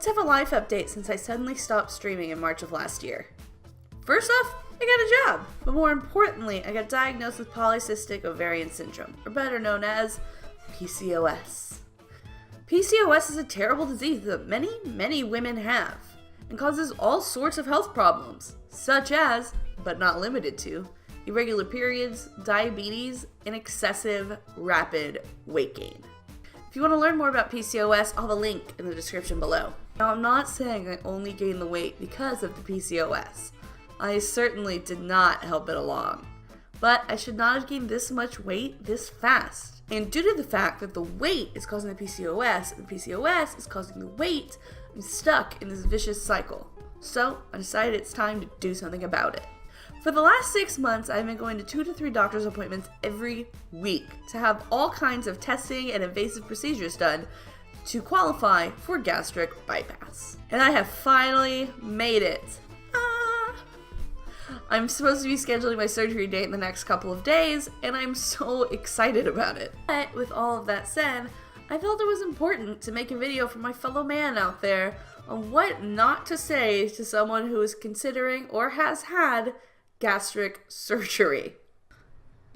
Let's have a life update since I suddenly stopped streaming in March of last year. First off, I got a job, but more importantly, I got diagnosed with polycystic ovarian syndrome, or better known as PCOS. PCOS is a terrible disease that many women have, and causes all sorts of health problems, such as, but not limited to, irregular periods, diabetes, and excessive rapid weight gain. If you want to learn more about PCOS, I'll have a link in the description below. Now, I'm not saying I only gained the weight because of the PCOS. I certainly did not help it along. But I should not have gained this much weight this fast. And due to the fact that the weight is causing the PCOS, and the PCOS is causing the weight, I'm stuck in this vicious cycle. So I decided it's time to do something about it. For the last 6 months, I've been going to 2 to 3 doctor's appointments every week to have all kinds of testing and invasive procedures done to qualify for gastric bypass. And I have finally made it. I'm supposed to be scheduling my surgery date in the next couple of days, and I'm so excited about it. But with all of that said, I felt it was important to make a video for my fellow man out there on what not to say to someone who is considering or has had gastric surgery.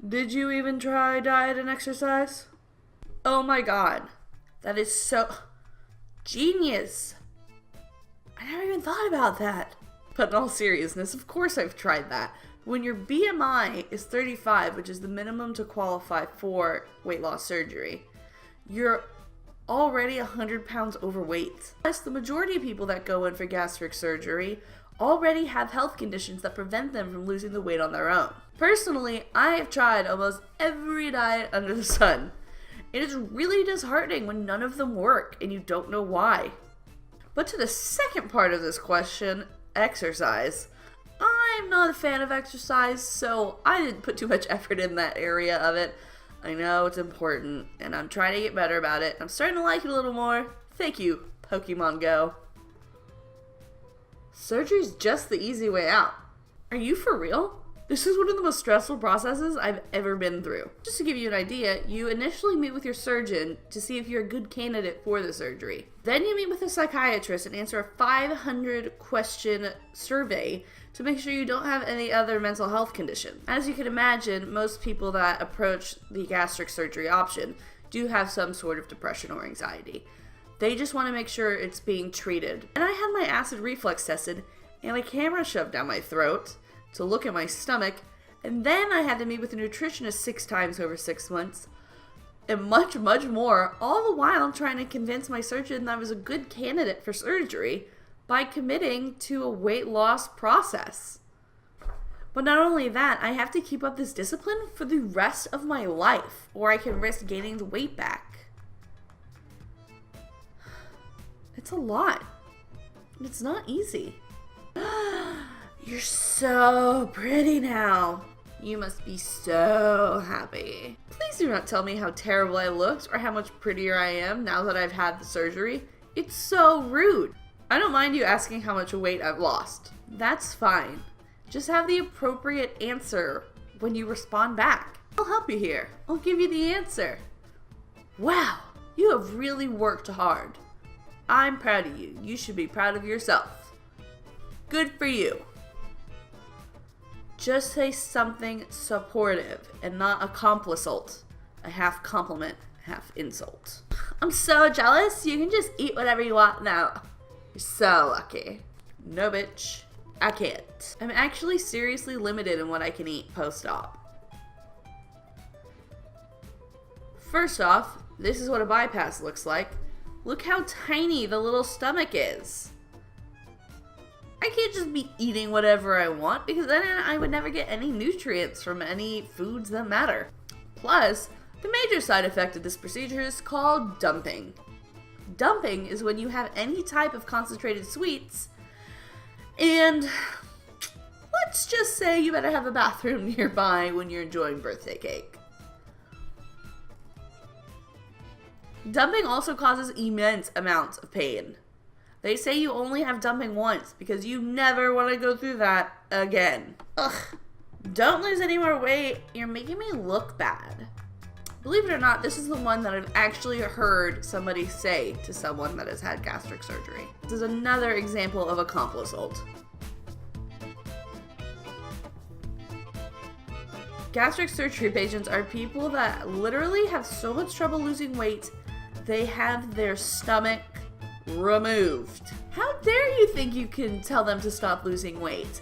Did you even try diet and exercise? Oh my god, that is so genius. I never even thought about that. But in all seriousness, of course I've tried that. When your BMI is 35, which is the minimum to qualify for weight loss surgery, you're already 100 pounds overweight. Plus, the majority of people that go in for gastric surgery already have health conditions that prevent them from losing the weight on their own. Personally, I have tried almost every diet under the sun. It is really disheartening when none of them work and you don't know why. But to the second part of this question, exercise. I'm not a fan of exercise, so I didn't put too much effort in that area of it. I know it's important, and I'm trying to get better about it. I'm starting to like it a little more. Thank you, Pokemon Go. Surgery's just the easy way out. Are you for real? This is one of the most stressful processes I've ever been through. Just to give you an idea, you initially meet with your surgeon to see if you're a good candidate for the surgery. Then you meet with a psychiatrist and answer a 500-question survey to make sure you don't have any other mental health condition. As you can imagine, most people that approach the gastric surgery option do have some sort of depression or anxiety. They just want to make sure it's being treated. And I had my acid reflux tested and a camera shoved down my throat to look at my stomach, and then I had to meet with a nutritionist 6 times over 6 months, and much more, all the while trying to convince my surgeon that I was a good candidate for surgery by committing to a weight loss process. But not only that, I have to keep up this discipline for the rest of my life, or I can risk gaining the weight back. It's a lot. It's not easy. You're so pretty now. You must be so happy. Please do not tell me how terrible I looked or how much prettier I am now that I've had the surgery. It's so rude. I don't mind you asking how much weight I've lost. That's fine. Just have the appropriate answer when you respond back. I'll help you here. I'll give you the answer. Wow, you have really worked hard. I'm proud of you. You should be proud of yourself. Good for you. Just say something supportive and not a complisult. A half compliment, half insult. I'm so jealous. You can just eat whatever you want now. You're so lucky. No, bitch. I can't. I'm actually seriously limited in what I can eat post-op. First off, this is what a bypass looks like. Look how tiny the little stomach is. I can't just be eating whatever I want because then I would never get any nutrients from any foods that matter. Plus, the major side effect of this procedure is called dumping. Dumping is when you have any type of concentrated sweets, and let's just say you better have a bathroom nearby when you're enjoying birthday cake. Dumping also causes immense amounts of pain. They say you only have dumping once because you never want to go through that again. Ugh. Don't lose any more weight. You're making me look bad. Believe it or not, this is the one that I've actually heard somebody say to someone that has had gastric surgery. This is another example of accomplice ult. Gastric surgery patients are people that literally have so much trouble losing weight, they have their stomach removed. How dare you think you can tell them to stop losing weight?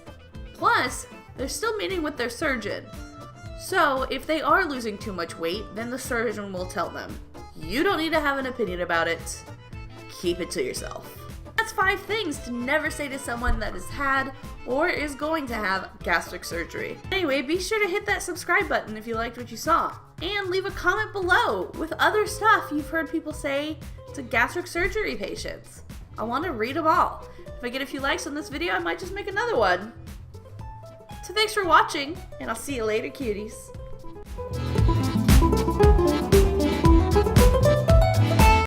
Plus, they're still meeting with their surgeon. So, if they are losing too much weight, then the surgeon will tell them, you don't need to have an opinion about it. Keep it to yourself. That's 5 things to never say to someone that has had or is going to have gastric surgery. Anyway, be sure to hit that subscribe button if you liked what you saw. And leave a comment below with other stuff you've heard people say to gastric surgery patients. I want to read them all. If I get a few likes on this video, I might just make another one. So thanks for watching, and I'll see you later, cuties.